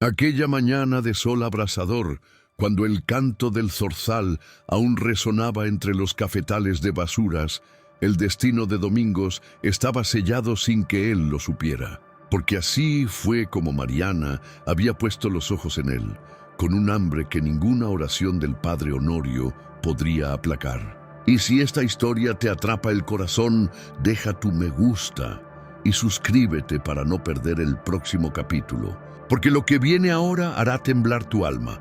Aquella mañana de sol abrasador, cuando el canto del zorzal aún resonaba entre los cafetales de basuras, el destino de Domingos estaba sellado sin que él lo supiera, porque así fue como Mariana había puesto los ojos en él, con un hambre que ninguna oración del padre Honorio podría aplacar. Y si esta historia te atrapa el corazón, deja tu me gusta y suscríbete para no perder el próximo capítulo, porque lo que viene ahora hará temblar tu alma.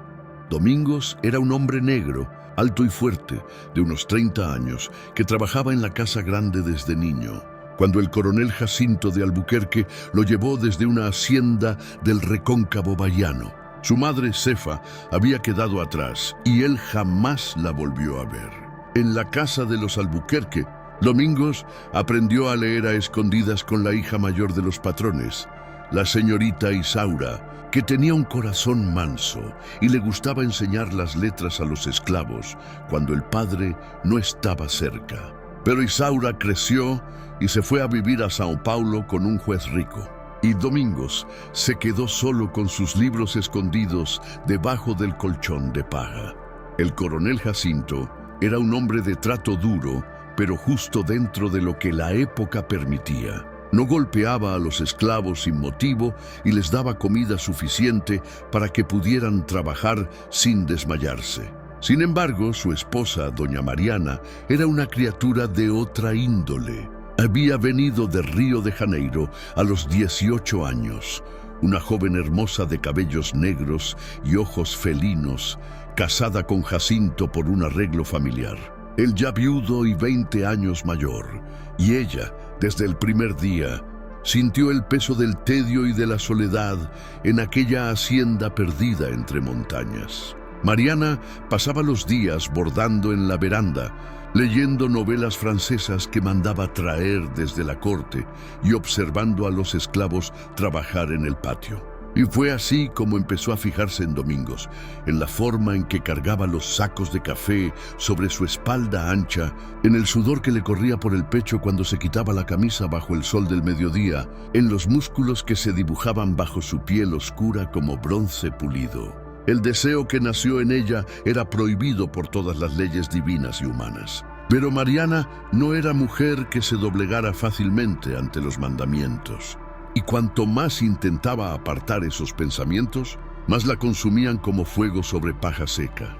Domingos era un hombre negro, alto y fuerte, de unos 30 años, que trabajaba en la Casa Grande desde niño, cuando el coronel Jacinto de Albuquerque lo llevó desde una hacienda del recóncavo bahiano. Su madre, Cefa, había quedado atrás y él jamás la volvió a ver. En la casa de los Albuquerque, Domingos aprendió a leer a escondidas con la hija mayor de los patrones, la señorita Isaura, que tenía un corazón manso y le gustaba enseñar las letras a los esclavos cuando el padre no estaba cerca. Pero Isaura creció y se fue a vivir a Sao Paulo con un juez rico. Y Domingos se quedó solo con sus libros escondidos debajo del colchón de paja. El coronel Jacinto era un hombre de trato duro, pero justo dentro de lo que la época permitía. No golpeaba a los esclavos sin motivo y les daba comida suficiente para que pudieran trabajar sin desmayarse. Sin embargo, su esposa, doña Mariana, era una criatura de otra índole. Había venido de Río de Janeiro a los 18 años, una joven hermosa de cabellos negros y ojos felinos, casada con Jacinto por un arreglo familiar. Él ya viudo y 20 años mayor, y ella, desde el primer día, sintió el peso del tedio y de la soledad en aquella hacienda perdida entre montañas. Mariana pasaba los días bordando en la veranda, leyendo novelas francesas que mandaba traer desde la corte y observando a los esclavos trabajar en el patio. Y fue así como empezó a fijarse en Domingos, en la forma en que cargaba los sacos de café sobre su espalda ancha, en el sudor que le corría por el pecho cuando se quitaba la camisa bajo el sol del mediodía, en los músculos que se dibujaban bajo su piel oscura como bronce pulido. El deseo que nació en ella era prohibido por todas las leyes divinas y humanas. Pero Mariana no era mujer que se doblegara fácilmente ante los mandamientos. Y cuanto más intentaba apartar esos pensamientos, más la consumían como fuego sobre paja seca.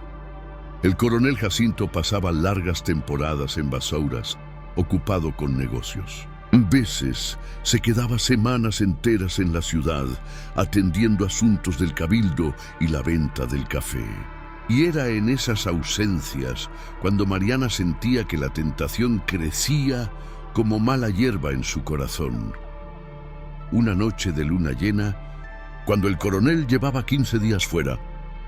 El coronel Jacinto pasaba largas temporadas en Basouras, ocupado con negocios. Veces se quedaba semanas enteras en la ciudad, atendiendo asuntos del cabildo y la venta del café. Y era en esas ausencias cuando Mariana sentía que la tentación crecía como mala hierba en su corazón. Una noche de luna llena, cuando el coronel llevaba 15 días fuera,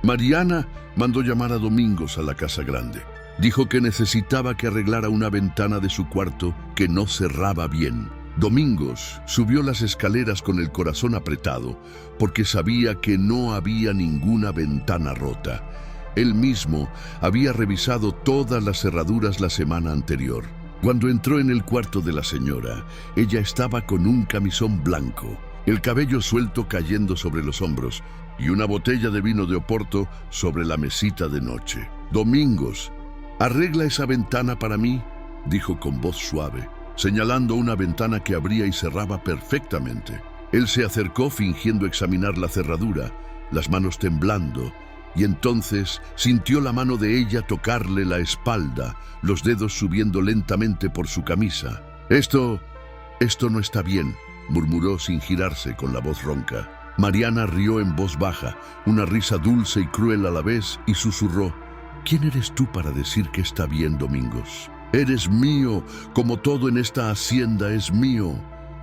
Mariana mandó llamar a Domingos a la Casa Grande. Dijo que necesitaba que arreglara una ventana de su cuarto que no cerraba bien. Domingos subió las escaleras con el corazón apretado, porque sabía que no había ninguna ventana rota. Él mismo había revisado todas las cerraduras la semana anterior. Cuando entró en el cuarto de la señora, ella estaba con un camisón blanco, el cabello suelto cayendo sobre los hombros y una botella de vino de Oporto sobre la mesita de noche. «Domingos, arregla esa ventana para mí», dijo con voz suave, señalando una ventana que abría y cerraba perfectamente. Él se acercó fingiendo examinar la cerradura, las manos temblando, y entonces sintió la mano de ella tocarle la espalda, los dedos subiendo lentamente por su camisa. Esto no está bien», murmuró sin girarse con la voz ronca. Mariana rió en voz baja, una risa dulce y cruel a la vez, y susurró: «¿Quién eres tú para decir que está bien, Domingos? Eres mío, como todo en esta hacienda es mío».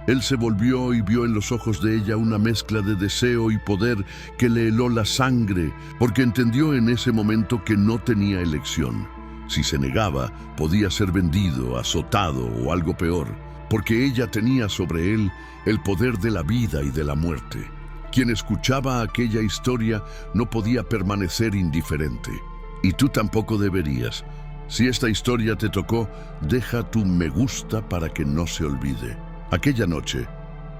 Él se volvió y vio en los ojos de ella una mezcla de deseo y poder que le heló la sangre, porque entendió en ese momento que no tenía elección. Si se negaba, podía ser vendido, azotado o algo peor, porque ella tenía sobre él el poder de la vida y de la muerte. Quien escuchaba aquella historia no podía permanecer indiferente. Y tú tampoco deberías. Si esta historia te tocó, deja tu me gusta para que no se olvide. Aquella noche,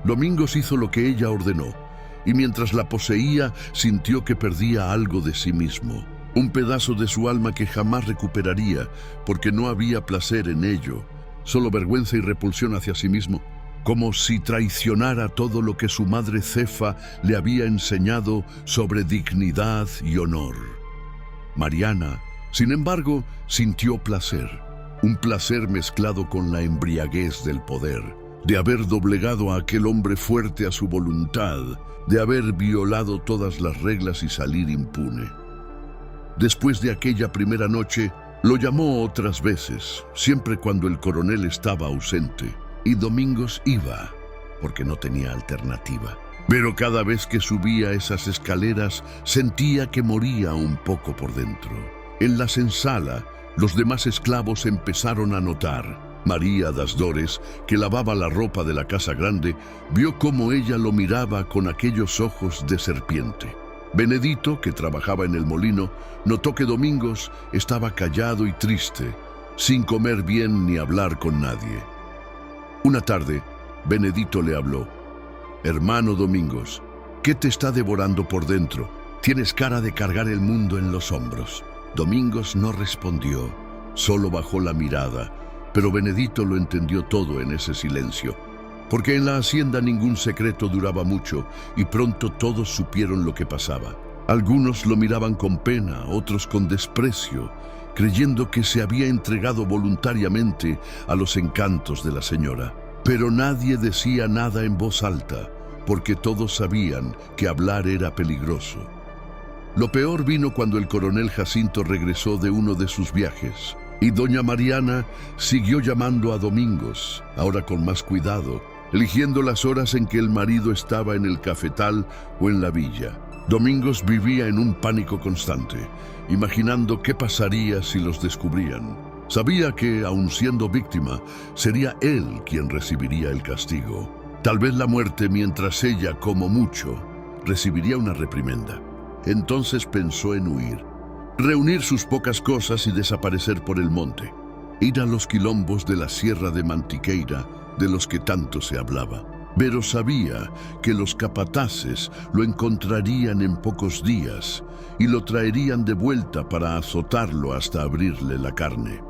Domingos hizo lo que ella ordenó. y mientras la poseía sintió que perdía algo de sí mismo, un pedazo de su alma que jamás recuperaría porque no había placer en ello, solo vergüenza y repulsión hacia sí mismo, como si traicionara todo lo que su madre Cefa le había enseñado sobre dignidad y honor. Mariana, sin embargo, sintió placer, un placer mezclado con la embriaguez del poder, de haber doblegado a aquel hombre fuerte a su voluntad, de haber violado todas las reglas y salir impune. Después de aquella primera noche, lo llamó otras veces, siempre cuando el coronel estaba ausente, y Domingos iba, porque no tenía alternativa. Pero cada vez que subía esas escaleras, sentía que moría un poco por dentro. En la senzala, los demás esclavos empezaron a notar. María das Dores, que lavaba la ropa de la casa grande, vio cómo ella lo miraba con aquellos ojos de serpiente. Benedito, que trabajaba en el molino, notó que Domingos estaba callado y triste, sin comer bien ni hablar con nadie. Una tarde, Benedito le habló. «Hermano Domingos, ¿qué te está devorando por dentro? Tienes cara de cargar el mundo en los hombros». Domingos no respondió, solo bajó la mirada, pero Benedito lo entendió todo en ese silencio. Porque en la hacienda ningún secreto duraba mucho y pronto todos supieron lo que pasaba. Algunos lo miraban con pena, otros con desprecio, creyendo que se había entregado voluntariamente a los encantos de la señora. Pero nadie decía nada en voz alta, porque todos sabían que hablar era peligroso. Lo peor vino cuando el coronel Jacinto regresó de uno de sus viajes, y doña Mariana siguió llamando a Domingos, ahora con más cuidado, eligiendo las horas en que el marido estaba en el cafetal o en la villa. Domingos vivía en un pánico constante, imaginando qué pasaría si los descubrían. Sabía que, aun siendo víctima, sería él quien recibiría el castigo. Tal vez la muerte, mientras ella, como mucho, recibiría una reprimenda. Entonces pensó en huir, reunir sus pocas cosas y desaparecer por el monte, ir a los quilombos de la sierra de Mantiqueira, de los que tanto se hablaba. Pero sabía que los capataces lo encontrarían en pocos días y lo traerían de vuelta para azotarlo hasta abrirle la carne.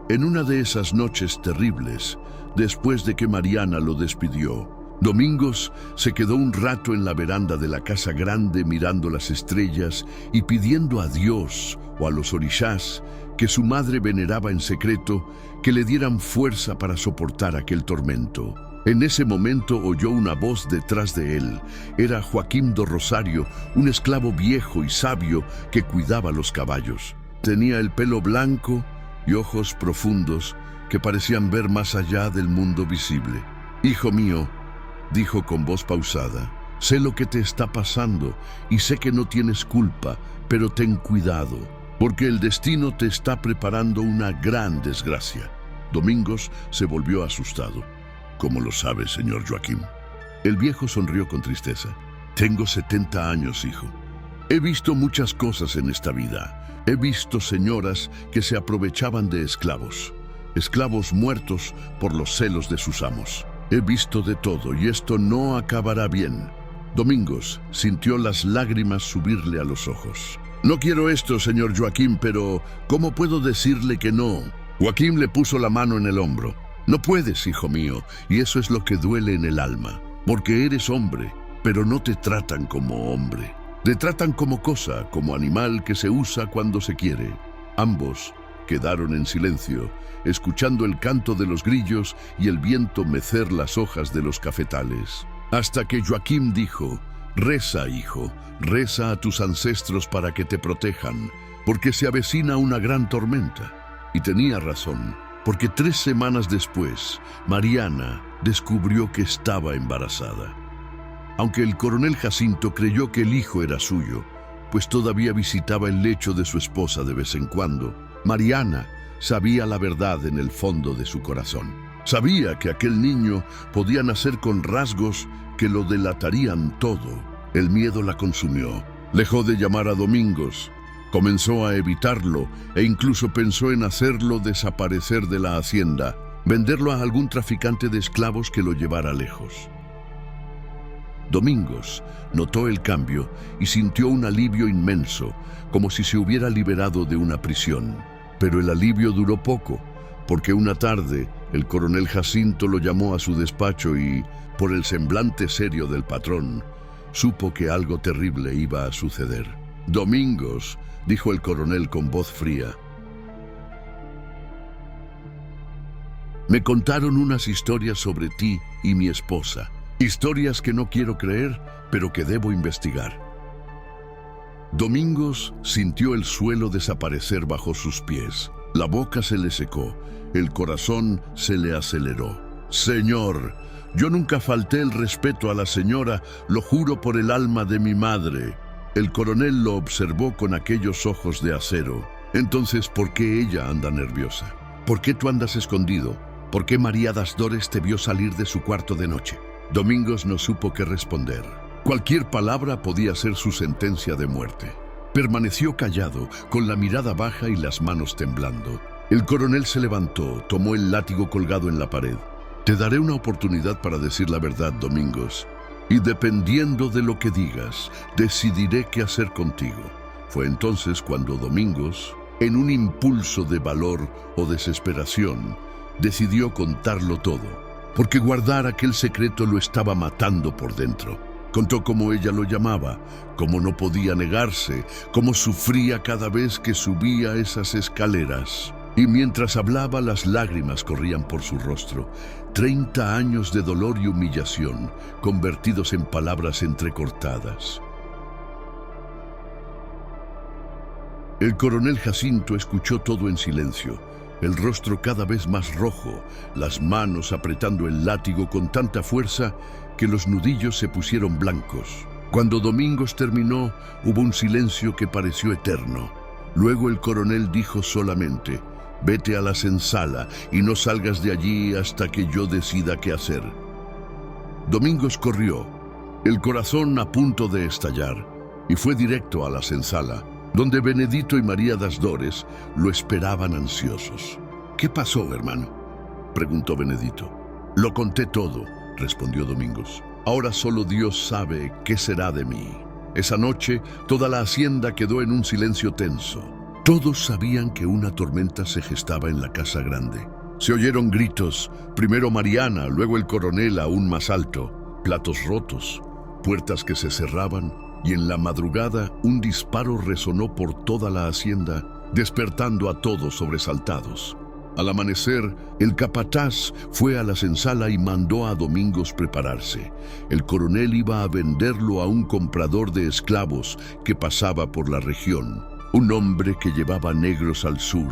En una de esas noches terribles, después de que Mariana lo despidió, Domingos se quedó un rato en la veranda de la casa grande mirando las estrellas y pidiendo a Dios o a los orishás que su madre veneraba en secreto que le dieran fuerza para soportar aquel tormento. En ese momento oyó una voz detrás de él. Era Joaquim do Rosario, un esclavo viejo y sabio que cuidaba los caballos. Tenía el pelo blanco y ojos profundos que parecían ver más allá del mundo visible. «Hijo mío», dijo con voz pausada, «sé lo que te está pasando y sé que no tienes culpa, pero ten cuidado, porque el destino te está preparando una gran desgracia». Domingos se volvió asustado. «¿Cómo lo sabe, señor Joaquim?». El viejo sonrió con tristeza. «Tengo 70 años, hijo. He visto muchas cosas en esta vida. He visto señoras que se aprovechaban de esclavos, esclavos muertos por los celos de sus amos. He visto de todo y esto no acabará bien». Domingos sintió las lágrimas subirle a los ojos. «No quiero esto, señor Joaquim, pero ¿cómo puedo decirle que no?». Joaquim le puso la mano en el hombro. «No puedes, hijo mío, y eso es lo que duele en el alma, porque eres hombre, pero no te tratan como hombre. Te tratan como cosa, como animal que se usa cuando se quiere». Ambos quedaron en silencio, escuchando el canto de los grillos y el viento mecer las hojas de los cafetales. Hasta que Joaquim dijo: «Reza, hijo, reza a tus ancestros para que te protejan, porque se avecina una gran tormenta». Y tenía razón, porque 3 semanas después, Mariana descubrió que estaba embarazada. Aunque el coronel Jacinto creyó que el hijo era suyo, pues todavía visitaba el lecho de su esposa de vez en cuando, Mariana sabía la verdad en el fondo de su corazón. Sabía que aquel niño podía nacer con rasgos que lo delatarían todo. El miedo la consumió. Dejó de llamar a Domingos, comenzó a evitarlo e incluso pensó en hacerlo desaparecer de la hacienda, venderlo a algún traficante de esclavos que lo llevara lejos. Domingos notó el cambio y sintió un alivio inmenso, como si se hubiera liberado de una prisión. Pero el alivio duró poco, porque una tarde el coronel Jacinto lo llamó a su despacho y, por el semblante serio del patrón, supo que algo terrible iba a suceder. «Domingos», dijo el coronel con voz fría, «me contaron unas historias sobre ti y mi esposa. Historias que no quiero creer, pero que debo investigar». Domingos sintió el suelo desaparecer bajo sus pies. La boca se le secó, el corazón se le aceleró. «Señor, yo nunca falté el respeto a la señora, lo juro por el alma de mi madre». El coronel lo observó con aquellos ojos de acero. «Entonces, ¿por qué ella anda nerviosa? ¿Por qué tú andas escondido? ¿Por qué María das Dores te vio salir de su cuarto de noche?» Domingos no supo qué responder. Cualquier palabra podía ser su sentencia de muerte. Permaneció callado, con la mirada baja y las manos temblando. El coronel se levantó, tomó el látigo colgado en la pared. «Te daré una oportunidad para decir la verdad, Domingos. Y dependiendo de lo que digas, decidiré qué hacer contigo». Fue entonces cuando Domingos, en un impulso de valor o desesperación, decidió contarlo todo, porque guardar aquel secreto lo estaba matando por dentro. Contó cómo ella lo llamaba, cómo no podía negarse, cómo sufría cada vez que subía esas escaleras. Y mientras hablaba, las lágrimas corrían por su rostro. 30 años de dolor y humillación, convertidos en palabras entrecortadas. El coronel Jacinto escuchó todo en silencio, el rostro cada vez más rojo, las manos apretando el látigo con tanta fuerza que los nudillos se pusieron blancos. Cuando Domingos terminó, hubo un silencio que pareció eterno. Luego el coronel dijo solamente: «Vete a la senzala y no salgas de allí hasta que yo decida qué hacer». Domingos corrió, el corazón a punto de estallar, y fue directo a la senzala, donde Benedito y María das Dores lo esperaban ansiosos. «¿Qué pasó, hermano?», preguntó Benedito. «Lo conté todo», respondió Domingos. «Ahora solo Dios sabe qué será de mí». Esa noche, toda la hacienda quedó en un silencio tenso. Todos sabían que una tormenta se gestaba en la casa grande. Se oyeron gritos, primero Mariana, luego el coronel aún más alto, platos rotos, puertas que se cerraban, y en la madrugada un disparo resonó por toda la hacienda, despertando a todos sobresaltados. Al amanecer, el capataz fue a la senzala y mandó a Domingos prepararse. El coronel iba a venderlo a un comprador de esclavos que pasaba por la región. Un hombre que llevaba negros al sur,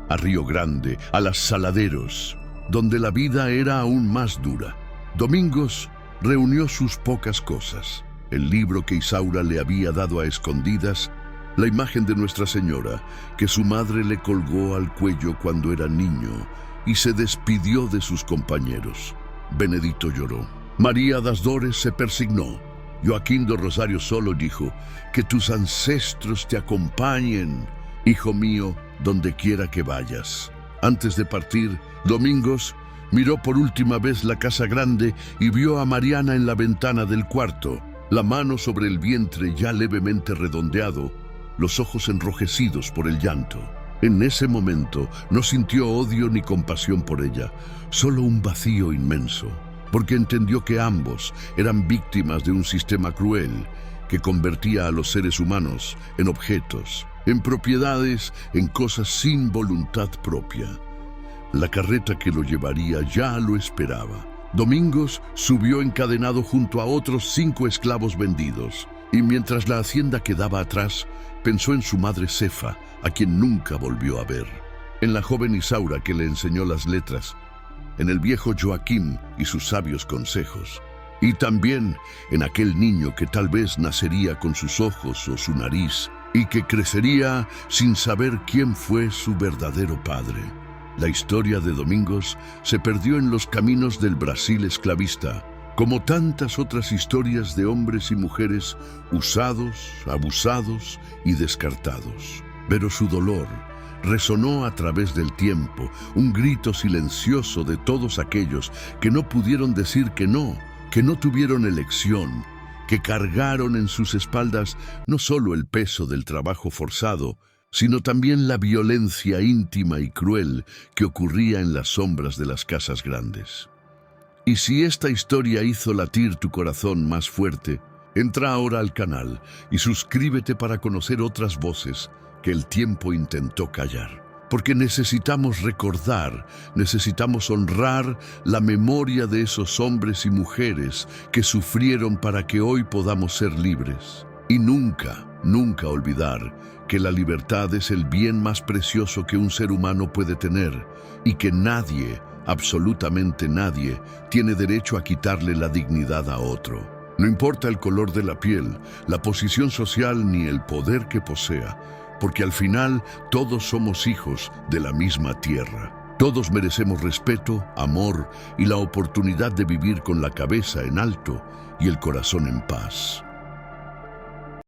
a Río Grande, a las Saladeros, donde la vida era aún más dura. Domingos reunió sus pocas cosas: el libro que Isaura le había dado a escondidas, la imagen de Nuestra Señora, que su madre le colgó al cuello cuando era niño, y se despidió de sus compañeros. Benedito lloró. María das Dores se persignó. Joaquín do Rosario solo dijo: «Que tus ancestros te acompañen, hijo mío, donde quiera que vayas». Antes de partir, Domingos miró por última vez la casa grande y vio a Mariana en la ventana del cuarto, la mano sobre el vientre ya levemente redondeado, los ojos enrojecidos por el llanto. En ese momento no sintió odio ni compasión por ella, solo un vacío inmenso, porque entendió que ambos eran víctimas de un sistema cruel que convertía a los seres humanos en objetos, en propiedades, en cosas sin voluntad propia. La carreta que lo llevaría ya lo esperaba. Domingos subió encadenado junto a otros 5 esclavos vendidos, y mientras la hacienda quedaba atrás, pensó en su madre Cefa, a quien nunca volvió a ver, en la joven Isaura que le enseñó las letras, en el viejo Joaquín y sus sabios consejos, y también en aquel niño que tal vez nacería con sus ojos o su nariz, y que crecería sin saber quién fue su verdadero padre. La historia de Domingos se perdió en los caminos del Brasil esclavista, como tantas otras historias de hombres y mujeres usados, abusados y descartados. Pero su dolor resonó a través del tiempo, un grito silencioso de todos aquellos que no pudieron decir que no tuvieron elección, que cargaron en sus espaldas no solo el peso del trabajo forzado, sino también la violencia íntima y cruel que ocurría en las sombras de las casas grandes. Y si esta historia hizo latir tu corazón más fuerte, entra ahora al canal y suscríbete para conocer otras voces que el tiempo intentó callar. Porque necesitamos recordar, necesitamos honrar la memoria de esos hombres y mujeres que sufrieron para que hoy podamos ser libres. Y nunca, nunca olvidar que la libertad es el bien más precioso que un ser humano puede tener y que nadie, absolutamente nadie, tiene derecho a quitarle la dignidad a otro. No importa el color de la piel, la posición social ni el poder que posea, porque al final todos somos hijos de la misma tierra. Todos merecemos respeto, amor y la oportunidad de vivir con la cabeza en alto y el corazón en paz.